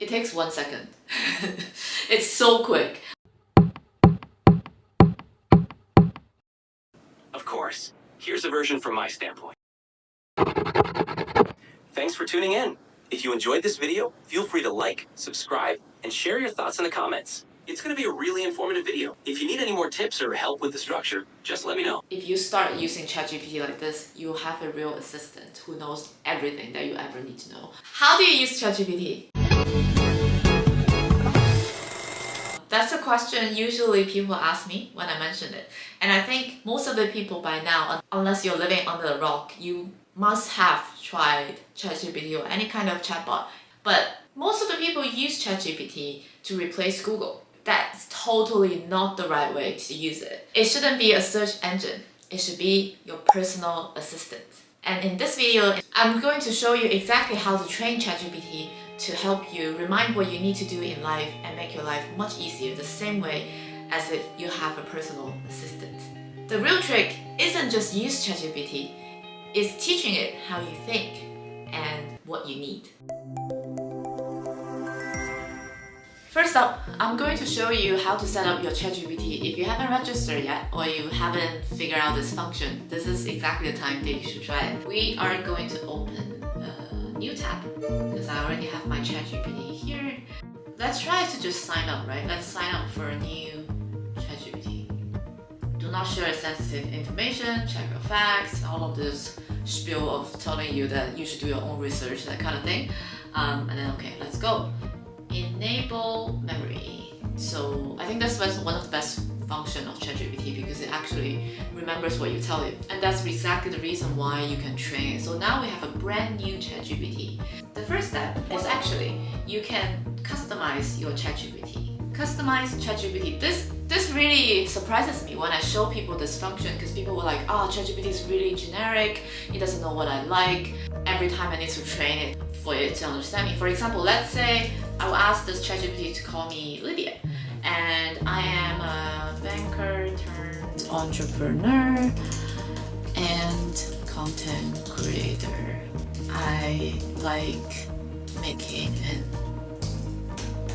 It takes 1 second. It's so quick. Of course, here's a version from my standpoint. Thanks for tuning in. If you enjoyed this video, feel free to like, subscribe, and share your thoughts in the comments. It's going to be a really informative video. If you need any more tips or help with the structure, just let me know. If you start using ChatGPT like this, you'll have a real assistant who knows everything that you ever need to know. How do you use ChatGPT? That's a question usually people ask me when I mention it. And I think most of the people by now, unless you're living under a rock, you must have tried ChatGPT or any kind of chatbot. But most of the people use ChatGPT to replace Google. That's totally not the right way to use it. It shouldn't be a search engine. It should be your personal assistant. And in this video, I'm going to show you exactly how to train ChatGPT to help you remind what you need to do in life and make your life much easier the same way as if you have a personal assistant. The real trick isn't just use ChatGPT, it's teaching it how you think and what you need. First up, I'm going to show you how to set up your ChatGPT. If you haven't registered yet or you haven't figured out this function, this is exactly the time that you should try it. We are going to open a new tab because I already have my ChatGPT here. Let's try to just sign up, right? Let's sign up for a new ChatGPT. Do not share sensitive information, check your facts, all of this spiel of telling you that you should do your own research, that kind of thing. And then, okay, let's go. Enable memory. So I think that's one of the best functions of ChatGPT because it actually remembers what you tell it. And that's exactly the reason why you can train it. So now we have a brand new ChatGPT. The first step is actually you can customize your ChatGPT. Customize ChatGPT. This really surprises me when I show people this function because people were like, oh, ChatGPT is really generic, it doesn't know what I like. Every time I need to train it for it to understand me. For example, let's say I will ask this ChatGPT to call me Lydia, and I am a banker turned entrepreneur and content creator. I like making an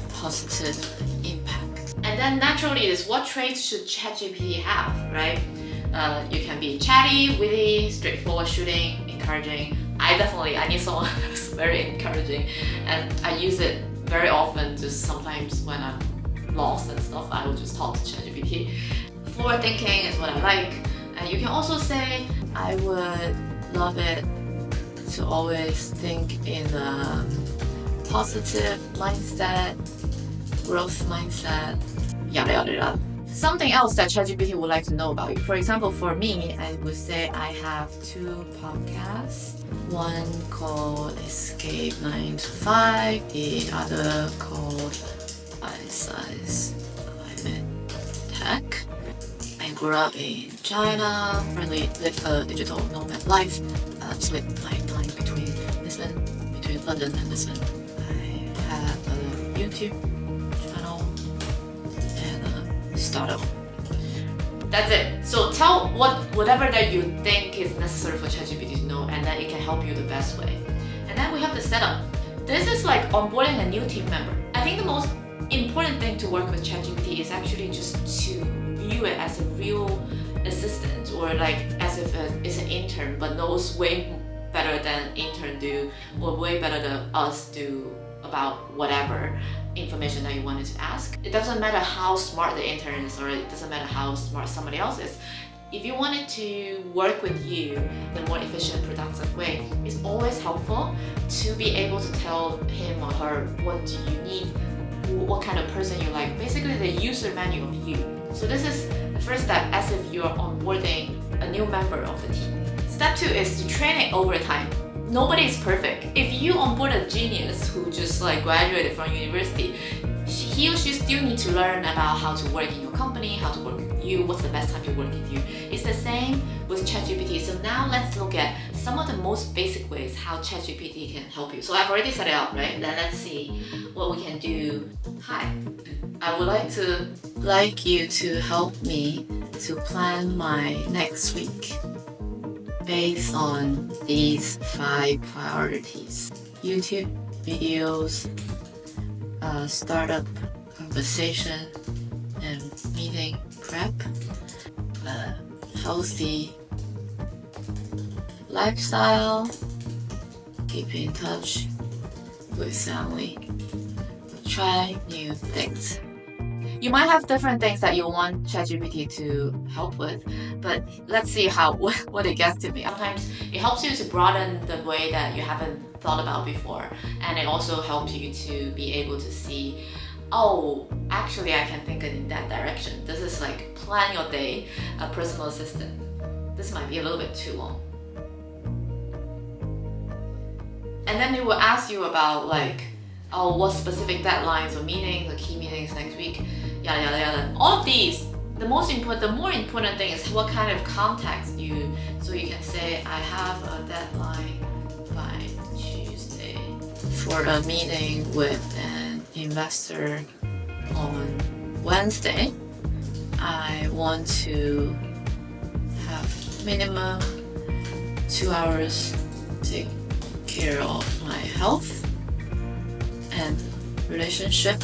positive impact. And then naturally is what traits should ChatGPT have, right? You can be chatty, witty, straightforward, shooting, encouraging. I need someone who's very encouraging, and I use it very often. Just sometimes when I'm lost and stuff, I will just talk to ChatGPT. Forward thinking is what I like, and you can also say I would love it to always think in a positive mindset, growth mindset, yada yada yada. Something else that ChatGPT would like to know about you. For example, for me, I would say I have 2 podcasts. One called Escape 9 to 5, the other called Bite Size Climate Tech. I grew up in China, currently live a digital nomad life, split my time between London and Lisbon. I have a YouTube channel and a startup. That's it. So tell whatever that you think is necessary for ChatGPT to know, and then it can help you the best way. And then we have the setup. This is like onboarding a new team member. I think the most important thing to work with ChatGPT is actually just to view it as a real assistant, or like as if it's an intern but knows way better than intern do, or way better than us do about whatever information that you wanted to ask. It doesn't matter how smart the intern is, or it doesn't matter how smart somebody else is. If you wanted to work with you in a more efficient, productive way, it's always helpful to be able to tell him or her what do you need, what kind of person you like, basically the user manual of you. So this is the first step as if you're onboarding a new member of the team. Step 2 is to train it over time. Nobody is perfect. If you onboard a genius who just like graduated from university, he or she still need to learn about how to work in your company, how to work with you, what's the best time to work with you. It's the same with ChatGPT. So now let's look at some of the most basic ways how ChatGPT can help you. So I've already set it up, right? Then let's see what we can do. Hi, I would like you to help me to plan my next week based on these 5 priorities: YouTube videos, startup conversation and meeting prep, healthy lifestyle, keep in touch with family, try new things. You might have different things that you want ChatGPT to help with, but let's see what it gets to be. Sometimes it helps you to broaden the way that you haven't thought about before, and it also helps you to be able to see, oh, actually I can think in that direction. This is like plan your day, a personal assistant. This might be a little bit too long. And then it will ask you about like, oh, what specific deadlines or meetings or key meetings next week, yada yada yada. All of these, the more important thing is what kind of context so you can say, I have a deadline by Tuesday for a meeting with an investor on Wednesday. I want to have minimum 2 hours to care of my health and relationship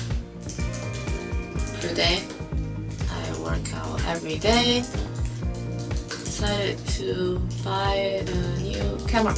per day. I work out every day. Decided to buy a new camera.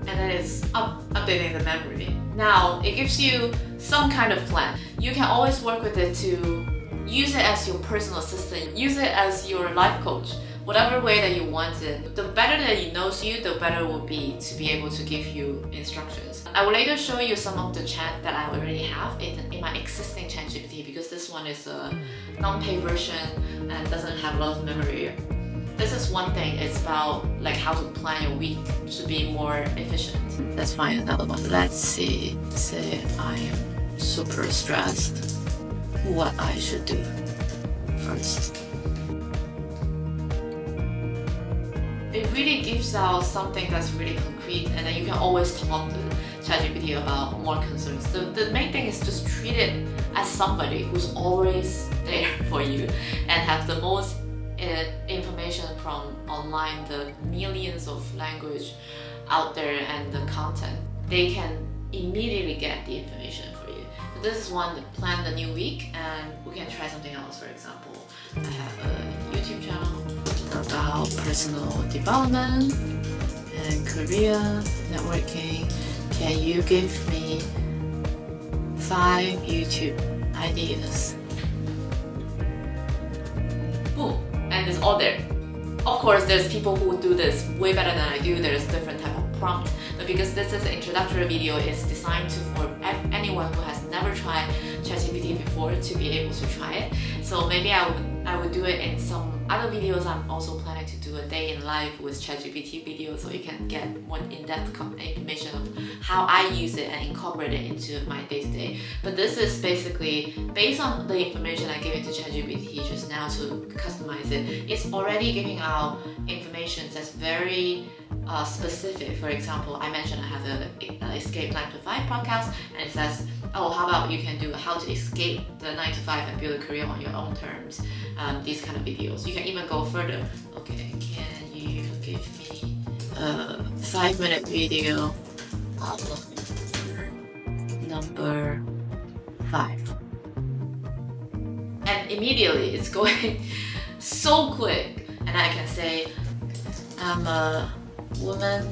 And then it's updating the memory. Now it gives you some kind of plan. You can always work with it to use it as your personal assistant, use it as your life coach. Whatever way that you want it, the better that it knows you, the better it will be to be able to give you instructions. I will later show you some of the chat that I already have in my existing ChatGPT, because this one is a non-paid version and doesn't have a lot of memory. This is one thing, it's about like how to plan your week to be more efficient. Let's find another one. Let's see, say I am super stressed, what I should do first. It really gives out something that's really concrete, and then you can always talk to ChatGPT about more concerns. The main thing is just treat it as somebody who's always there for you and have the most information from online, the millions of language out there and the content. They can immediately get the information for you. So this is one to plan the new week, and we can try something else. For example, I have a YouTube channel about personal development and career networking. Can you give me 5 YouTube ideas? Boom, and it's all there. Of course, there's people who do this way better than I do. There's different type of prompt, but because this is an introductory video, it's designed for anyone who has never tried ChatGPT before to be able to try it. So maybe I would do it in some other videos. I'm also planning to do a day in life with ChatGPT video, so you can get more in-depth information of how I use it and incorporate it into my day-to-day. But this is basically based on the information I gave it to ChatGPT just now to customize it. It's already giving out information that's very specific. For example, I mentioned I have a Escape 9 to 5 podcast, and it says, oh, how about you can do how to escape the 9 to 5 and build a career on your own terms. These kind of videos. You can even go further. Okay, can you give me a 5-minute video number 5? And immediately it's going so quick, and I can say, I'm a woman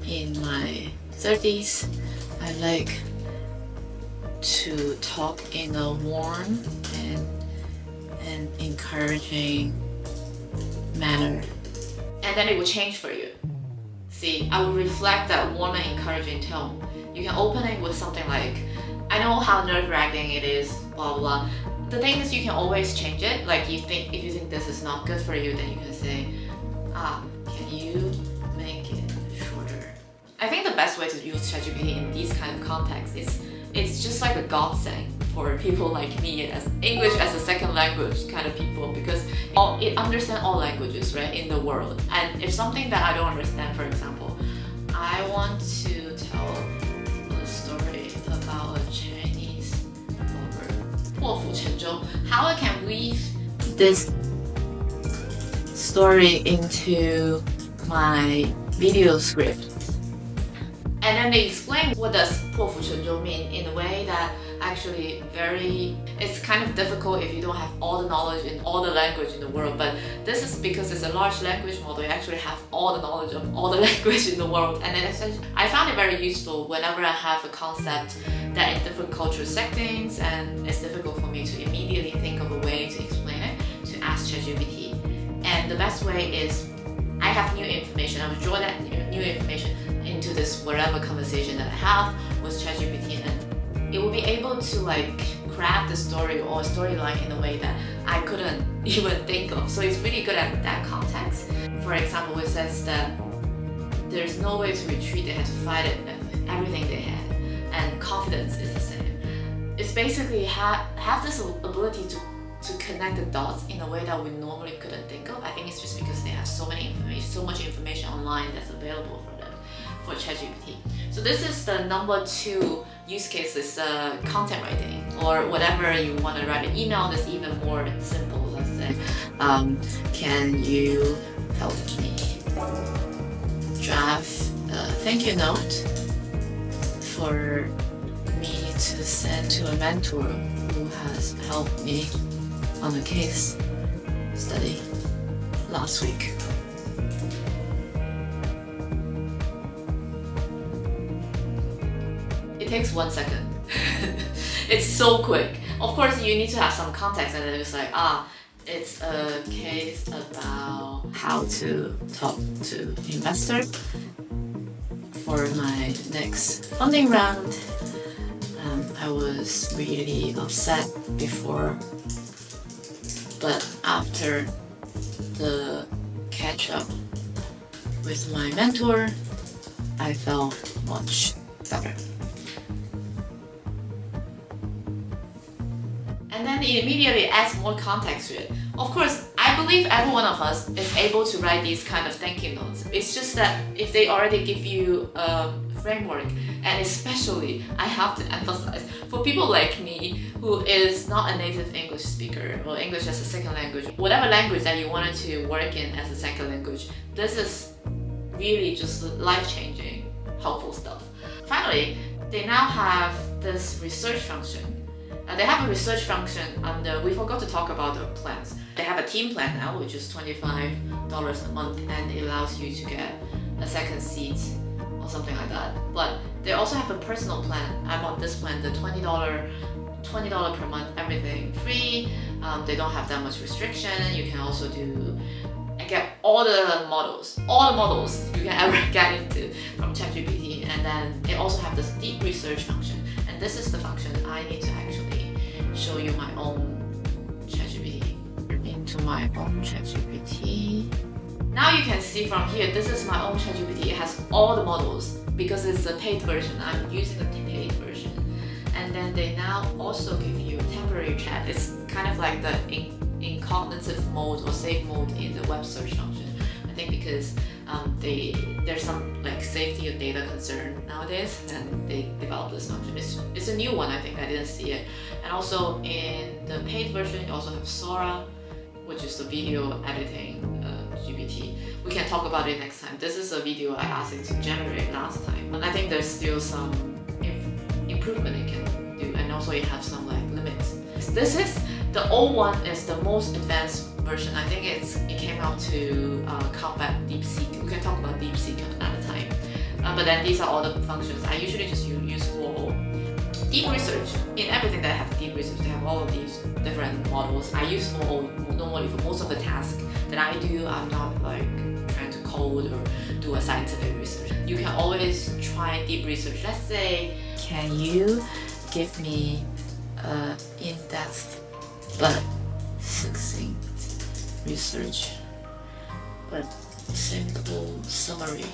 in my 30s. I like to talk in a warm and encouraging manner. And then it will change for you. See, I will reflect that warm and encouraging tone. You can open it with something like, I know how nerve-wracking it is, blah blah. The thing is, you can always change it. Like if you think this is not good for you, then you can say, can you make it shorter? I think the best way to use ChatGPT in these kind of contexts is it's just like a godsend for people like me as English as a second language kind of people, because it understands all languages, right, in the world. And if something that I don't understand, for example, I want to tell a story about a Chinese proverb, how I can weave this story into my video script. And then they explain what does 破釜沉舟 mean in a way that actually it's kind of difficult if you don't have all the knowledge in all the language in the world. But this is because it's a large language model, you actually have all the knowledge of all the language in the world. And then I found it very useful whenever I have a concept that in different cultural settings and it's difficult for me to immediately think of a way to explain it, to ask ChatGPT. And the best way is I have new information, I would draw that new information into this whatever conversation that I have with ChatGPT, and it will be able to like craft the story or storyline in a way that I couldn't even think of. So it's really good at that context. For example, it says that there's no way to retreat, they had to fight it with everything they had, and confidence is the same. It's basically have this ability to connect the dots in a way that we normally couldn't think of. I think it's just because they have so much information online that's available for them, for ChatGPT. So this is the number 2 use case, is content writing, or whatever you want to write an email that's even more simple. Let's say, can you help me draft a thank you note for me to send to a mentor who has helped me on a case study last week. It takes 1 second. It's so quick. Of course, you need to have some context, and then it's like, it's a case about how to talk to investor for my next funding round. I was really upset before, but after the catch up with my mentor, I felt much better. And then it immediately adds more context to it. Of course, I believe every one of us is able to write these kind of thank you notes. It's just that if they already give you a framework, and especially, I have to emphasize, for people like me who is not a native English speaker or English as a second language, whatever language that you wanted to work in as a second language, this is really just life-changing, helpful stuff. Finally, they now have this research function. They have a research function under, we forgot to talk about the plans. They have a team plan now, which is $25 a month, and it allows you to get a second seat or something like that. But they also have a personal plan. I'm on this plan, the $20 per month, everything free. They don't have that much restriction. You can also get all the models you can ever get into from ChatGPT, and then they also have this deep research function. And this is the function I need to actually show you my own ChatGPT. Into my own ChatGPT. Now you can see from here, this is my own ChatGPT. It has all the models because it's a paid version. I'm using the paid version. And then they now also give you temporary chat. It's kind of like the incognitive mode or safe mode in the web search function. I think because there's some like safety of data concern nowadays, and they developed this function. It's a new one, I think. I didn't see it. And also in the paid version, you also have Sora, which is the video editing GPT. We can talk about it next time. This is a video I asked it to generate last time, and I think there's still some improvement it can do, and also it has some like limits. This is the old one, is the most advanced version. I think it came out to combat DeepSeek. We can talk about DeepSeek another time. But then these are all the functions I usually just use for deep research. In everything that I have deep research, they have all of these different models. I use normally for most of the tasks that I do. I'm not like trying to code or do a scientific research. You can always try deep research. Let's say, can you give me in-depth but succinct research but simple summary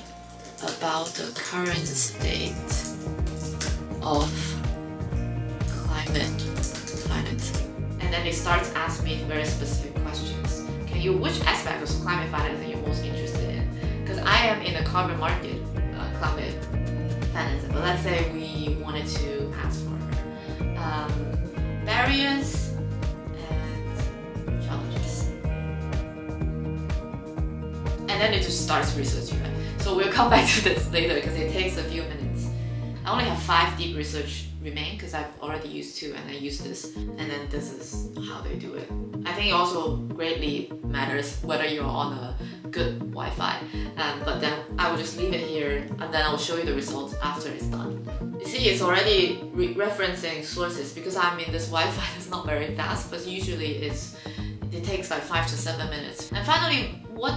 about the current state of climate financing? And then it starts asking me very specific questions. Which aspect of climate finance are you most interested in? Because I am in the carbon market, climate financing. But let's say we wanted to ask for barriers and challenges. And then it just starts researching it. So we'll come back to this later because it takes a few minutes I only have 5 deep research remain because I've already used 2 and I use this, and then this is how they do it. I think it also greatly matters whether you're on a good Wi-Fi, but then I will just leave it here and then I will show you the results after it's done. You see, it's already referencing sources because I mean this Wi-Fi is not very fast, but usually it takes like 5 to 7 minutes. And finally, what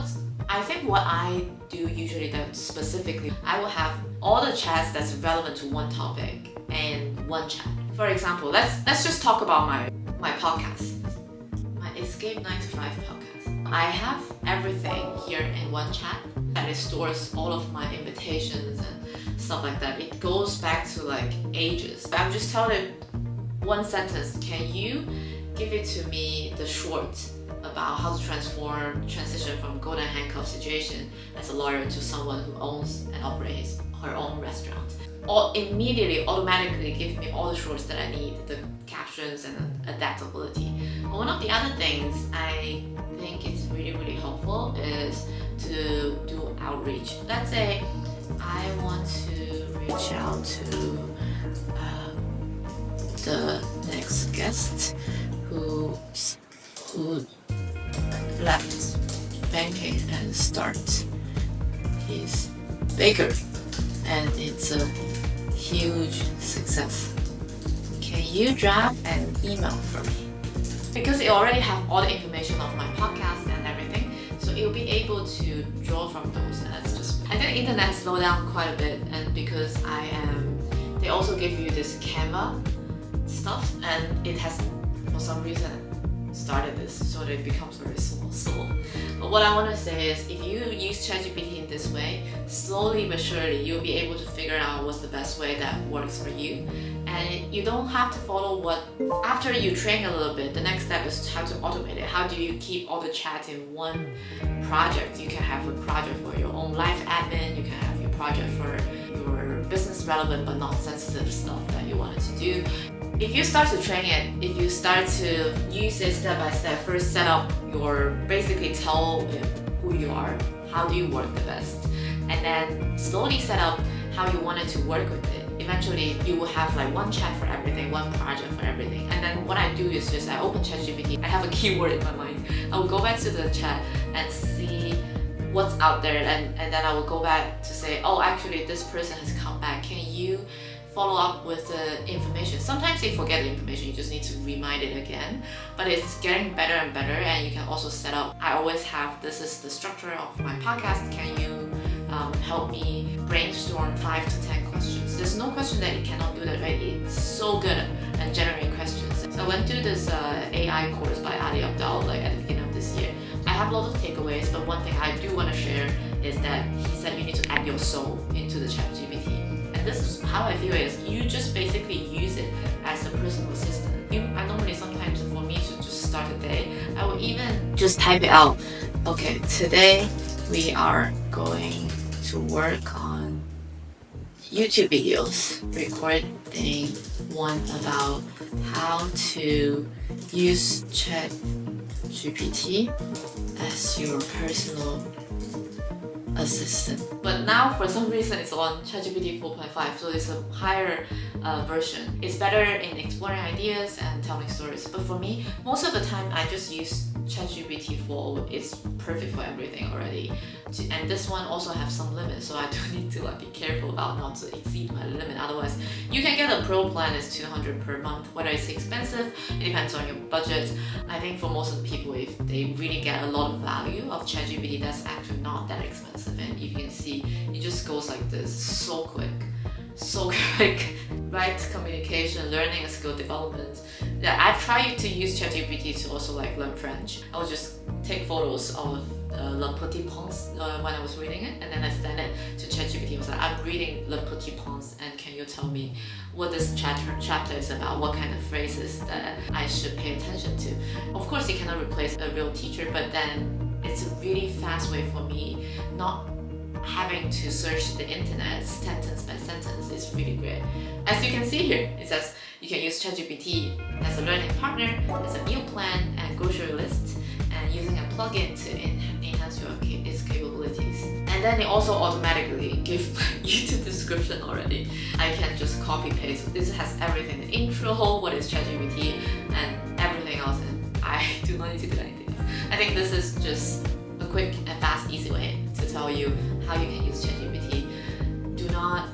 I do usually that specifically, I will have all the chats that's relevant to one topic in one chat. For example, let's just talk about my podcast, my Escape 9 to 5 podcast. I have everything here in one chat and it stores all of my invitations and stuff like that. It goes back to like ages. I'm just telling it one sentence, can you give it to me the short about how to transition from golden handcuff situation as a lawyer to someone who owns and operates her own restaurant. Or immediately, automatically give me all the shorts that I need, the captions and adaptability. But one of the other things I think it's really, really helpful is to do outreach. Let's say I want to reach out to the next guest who left banking and start his baker, and it's a huge success. Can you drop an email for me? Because it already have all the information of my podcast and everything, so it'll be able to draw from those. And that's just, I think the internet has slowed down quite a bit, and because they also give you this Canva stuff, and it has for some reason started this, so that it becomes very slow. But what I want to say is, if you use ChatGPT in this way, slowly but surely you'll be able to figure out what's the best way that works for you. And you don't have to follow after you train a little bit, the next step is how to automate it. How do you keep all the chat in one project? You can have a project for your own life admin, you can have your project for your business relevant but not sensitive stuff that you wanted to do. If you start to train it, if you start to use it step by step, first set up basically tell it who you are, how do you work the best, and then slowly set up how you want it to work with it. Eventually, you will have like one chat for everything, one project for everything. And then what I do is just I open ChatGPT, I have a keyword in my mind. I will go back to the chat and see what's out there, and then I will go back to say, oh, actually this person has come back. Can you follow up with the information? Sometimes you forget the information, you just need to remind it again. But it's getting better and better, and you can also set up, I always have, this is the structure of my podcast, can you help me brainstorm 5 to 10 questions? There's no question that it cannot do that, right? It's so good at generating questions. So I went through this AI course by Ali Abdal at the beginning of this year. I have a lot of takeaways, but one thing I do want to share is that he said you need to add your soul into the ChatGPT. And this is how I feel is you just basically use it as a personal assistant. I normally sometimes for me to just start a day, I will even just type it out. Okay, today we are going to work on YouTube videos, recording one about how to use ChatGPT as your personal assistant. But now for some reason it's on ChatGPT 4.5, so it's a higher version. It's better in exploring ideas and telling stories. But for me, most of the time I just use ChatGPT 4. It's perfect for everything already. And this one also has some limits, so I do need to be careful about not to exceed my limit. Otherwise, you can get a pro plan is $200 per month. Whether it's expensive, it depends on your budget. I think for most of the people, if they really get a lot of value of ChatGPT, that's actually not that expensive. And if you can see, it just goes like this, so quick. Right? Communication, learning, and skill development. Yeah, I've tried to use ChatGPT to also learn French. I would just take photos of Le Petit Prince when I was reading it, and then I send it to ChatGPT. I was like, I'm reading Le Petit Prince, and can you tell me what this chapter is about? What kind of phrases that I should pay attention to? Of course, it cannot replace a real teacher, but then it's a really fast way for me not having to search the internet sentence by sentence. Is really great. As you can see here, it says you can use ChatGPT as a learning partner, as a meal plan and grocery list, and using a plugin to enhance its capabilities. And And then it also automatically gives YouTube description already. I can just copy paste. This has everything, the intro, what is ChatGPT, and everything else, and I do not need to do anything else. I think this is just a quick and fast, easy way to tell you how you can use ChatGPT. Do not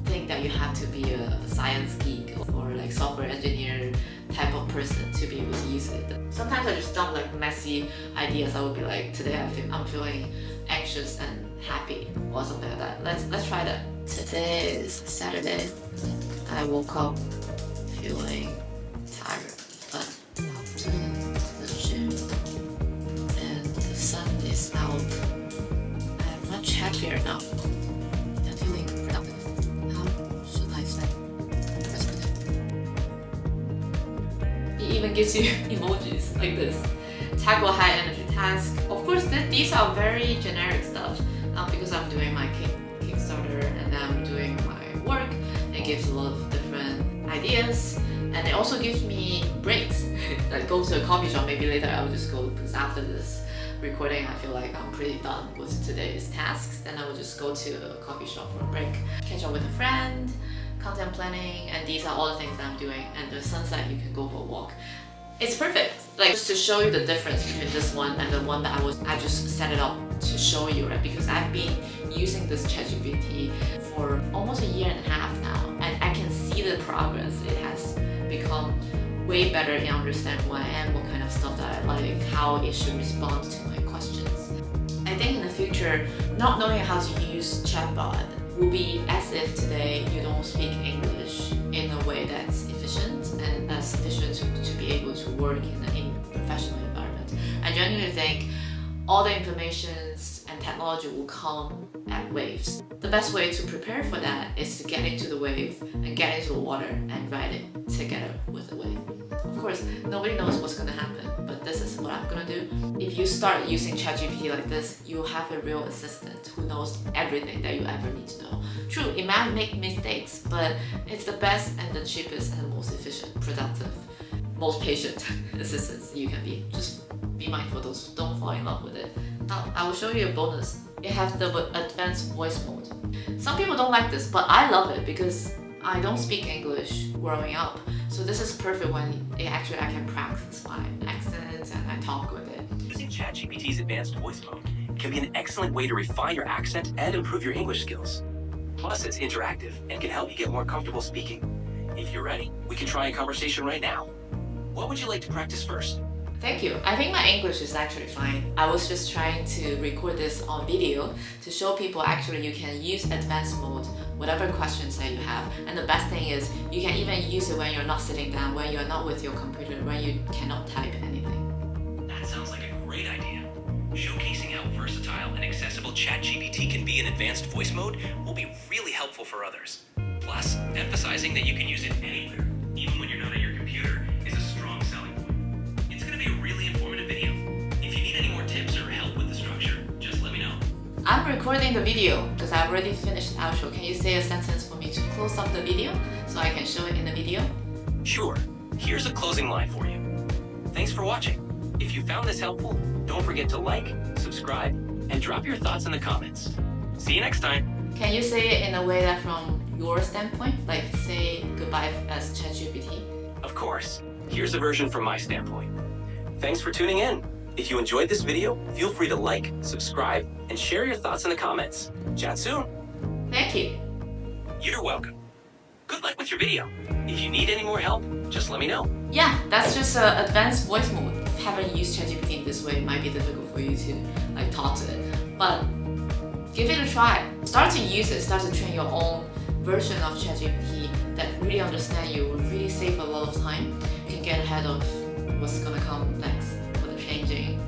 think that you have to be a science geek or like software engineer type of person to be able to use it. Sometimes I just dump like messy ideas. I would be like, today I'm feeling anxious and happy or something like that. Let's try that. Today is Saturday. I woke up feeling tired, but after the gym and the sun is out, I'm much happier now and feeling productive. How should I say? It even gives you emojis like this. Tackle high energy task. Of course, these are very generic stuff because I'm doing my Kickstarter and I'm doing my work. It gives a lot of different ideas, and it also gives me breaks. Like go to a coffee shop. Maybe later I will just go because after this recording, I feel like I'm pretty done with today's tasks. Then I will just go to a coffee shop for a break, catch up with a friend, content planning, and these are all the things that I'm doing. And the sunset, you can go for a walk. It's perfect. Like just to show you the difference between this one and the one that I just set it up to show you, right? Because I've been using this ChatGPT for almost a year and a half now, and I can see the progress. It has become way better in understanding who I am, what kind of stuff that I like, how it should respond to my questions. I think in the future, not knowing how to use chatbot will be as if today you don't speak English in a way that's efficient and that's sufficient to be able to work in a professional environment. I genuinely think all the informations and technology will come at waves. The best way to prepare for that is to get into the wave and get into the water and ride it together with the wave. Of course, nobody knows what's going to happen, but this is what I'm going to do. If you start using ChatGPT like this, you'll have a real assistant who knows everything that you ever need to know. True, it might make mistakes, but it's the best and the cheapest and the most efficient, productive, most patient assistants you can be. Just be mindful of those, don't fall in love with it. Now, I will show you a bonus. It has the advanced voice mode. Some people don't like this, but I love it because I don't speak English growing up. So this is perfect when I can practice my accents and I talk with it. Using ChatGPT's advanced voice mode can be an excellent way to refine your accent and improve your English skills. Plus, it's interactive and can help you get more comfortable speaking. If you're ready, we can try a conversation right now. What would you like to practice first? Thank you. I think my English is actually fine. I was just trying to record this on video to show people actually you can use advanced mode, whatever questions that you have. And the best thing is you can even use it when you're not sitting down, when you're not with your computer, when you cannot type anything. That sounds like a great idea. Showcasing how versatile and accessible ChatGPT can be in advanced voice mode will be really helpful for others. Plus, emphasizing that you can use it anywhere, even when you're not at your computer, is a strong selling point. It's going to be a really informative video. If you need any more tips or help with the structure, just let me know. I'm recording the video because I've already finished the outro. Can you say a sentence for me to close up the video so I can show it in the video? Sure. Here's a closing line for you. Thanks for watching. If you found this helpful, don't forget to like, subscribe, and drop your thoughts in the comments. See you next time. Can you say it in a way that from your standpoint, like say goodbye as ChatGPT? Of course. Here's a version from my standpoint. Thanks for tuning in. If you enjoyed this video, feel free to like, subscribe, and share your thoughts in the comments. Chat soon. Thank you. You're welcome. Good luck with your video. If you need any more help, just let me know. Yeah, that's just an advanced voice mode. If you haven't used ChatGPT in this way, it might be difficult for you to like talk to it. But give it a try. Start to use it, start to train your own version of ChatGPT that really understand you, will really save a lot of time. You can get ahead of what's gonna come next for the changing